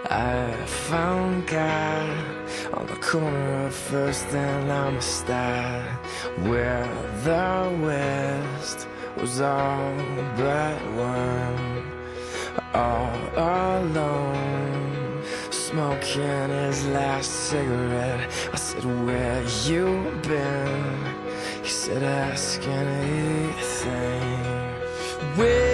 I found God on the corner of First and Amistad, where the West was all but one. All alone, smoking his last cigarette. I said, where you been? He said, ask anything. Where